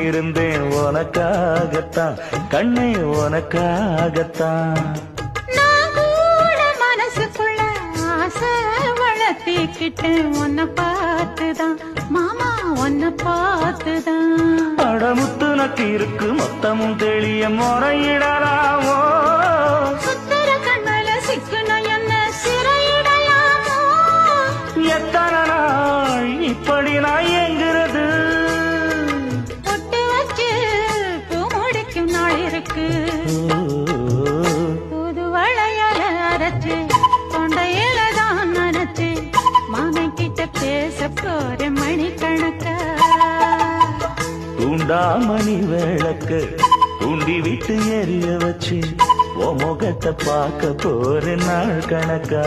இருந்தேன் உனக்காகத்தான் கண்ணே உனக்காகத்தான். நான் கூட மனசுக்குள்ள ஆசை வளர்த்திக்கிட்டேன் உன்னை பார்த்துதான் மாமா உன்னை பார்த்துதான். அடமுத்து நக்கு இருக்கு மொத்தமும் தெளிய முறையிடலாமோ சுத்தர கண்மல சிக்குன என்ன சிறையிடலாமோ. எத்தனை நாள் இப்படி நான் எங்கிறது பொட்டு வச்சு பூ முடிக்கும் நாள் இருக்கு. புது வளையல அரைச்சு கொண்டையில தான் நினைச்சு மாமன் கிட்ட பேச போற மணிக்கணக்கா. தூண்டாமணி விளக்கு தூண்டி விட்டு எரிய வச்சு உன் முகத்தை பார்க்க போற நாள் கணக்கா.